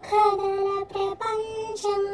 కథల ప్రపంచం.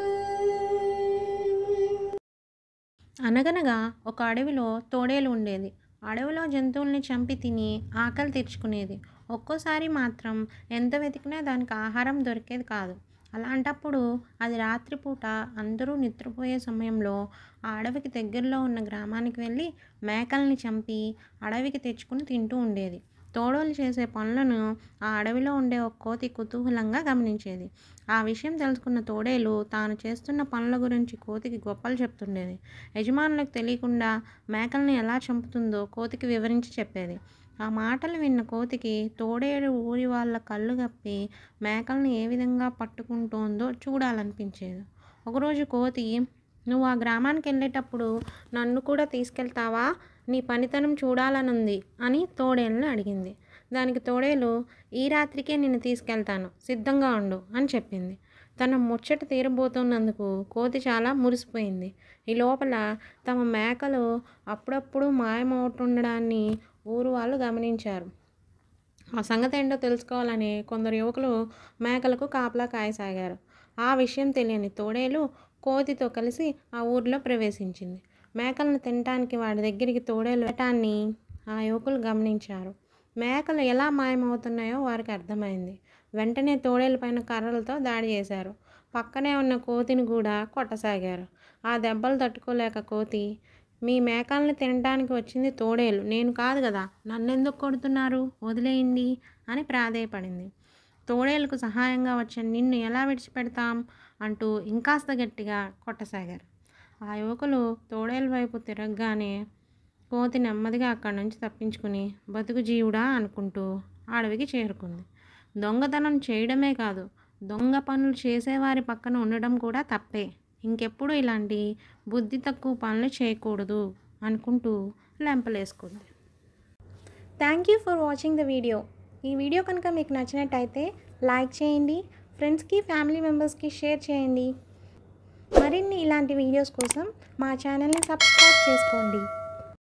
అనగనగా ఒక అడవిలో తోడేలు ఉండేది. అడవిలో జంతువుల్ని చంపి తిని ఆకలి తీర్చుకునేది. ఒక్కోసారి మాత్రం ఎంత వెతికినా దానికి ఆహారం దొరికేది కాదు. అలాంటప్పుడు అది రాత్రిపూట అందరూ నిద్రపోయే సమయంలో ఆ అడవికి దగ్గరలో ఉన్న గ్రామానికి వెళ్ళి మేకల్ని చంపి అడవికి తెచ్చుకుని తింటూ ఉండేది. తోడేలు చేసే పనులను ఆ అడవిలో ఉండే ఒక కోతి కుతూహలంగా గమనించేది. ఆ విషయం తెలుసుకున్న తోడేలు తాను చేస్తున్న పనుల గురించి కోతికి గొప్పలు చెప్తుండేది. యజమానులకు తెలియకుండా మేకల్ని ఎలా చంపుతుందో కోతికి వివరించి చెప్పేది. ఆ మాటలు విన్న కోతికి తోడేలు ఊరి వాళ్ళ కళ్ళు గప్పి మేకల్ని ఏ విధంగా పట్టుకుంటోందో చూడాలనిపించేది. ఒకరోజు కోతి, "నువ్వు ఆ గ్రామానికి వెళ్ళేటప్పుడు నన్ను కూడా తీసుకెళ్తావా? నీ పనితనం చూడాలనుంది" అని తోడేలుని అడిగింది. దానికి తోడేలు, "ఈ రాత్రికే నిన్ను తీసుకెళ్తాను, సిద్ధంగా ఉండు" అని చెప్పింది. తన ముచ్చట తీరబోతున్నందుకు కోతి చాలా మురిసిపోయింది. ఈ లోపల తమ మేకలు అప్పుడప్పుడు మాయమవుతుండడాన్ని ఊరు వాళ్ళు గమనించారు. ఆ సంగతి ఏంటో తెలుసుకోవాలని కొందరు యువకులు మేకలకు కాపలా కాయసాగారు. ఆ విషయం తెలియని తోడేలు కోతితో కలిసి ఆ ఊరిలో ప్రవేశించింది. మేకలను తినటానికి వాడి దగ్గరికి తోడేలు వెళ్ళటాన్ని ఆ యువకులు గమనించారు. మేకలు ఎలా మాయమవుతున్నాయో వారికి అర్థమైంది. వెంటనే తోడేలు పైన కర్రలతో దాడి చేశారు. పక్కనే ఉన్న కోతిని కూడా కొట్టసాగారు. ఆ దెబ్బలు తట్టుకోలేక కోతి, "మీ మేకల్ని తినడానికి వచ్చింది తోడేలు, నేను కాదు కదా, నన్నెందుకు కొడుతున్నారు, వదిలేయండి" అని ప్రాధేయపడింది. తోడేలుకు సహాయంగా వచ్చిన నిన్ను ఎలా విడిచిపెడతాం అంటూ ఇంకాస్త గట్టిగా కొట్టసాగారు. ఆ యువకులు తోడేలు వైపు తిరగగానే కోతి నెమ్మదిగా అక్కడి నుంచి తప్పించుకుని బతుకు జీవుడా అనుకుంటూ అడవికి చేరుకుంది. దొంగతనం చేయడమే కాదు, దొంగ పనులు చేసేవారి పక్కన ఉండడం కూడా తప్పే. ఇంకెప్పుడు ఇలాంటి బుద్ధి తక్కువ పనులు చేయకూడదు అనుకుంటూ లెంపలేసుకుంది. Thank you for watching the video. ఈ వీడియో కనుక మీకు నచ్చినట్టయితే లైక్ చేయండి, ఫ్రెండ్స్కి ఫ్యామిలీ మెంబర్స్కి షేర్ చేయండి. మరిన్ని ఇలాంటి వీడియోస్ కోసం మా ఛానల్ని సబ్స్క్రైబ్ చేసుకోండి.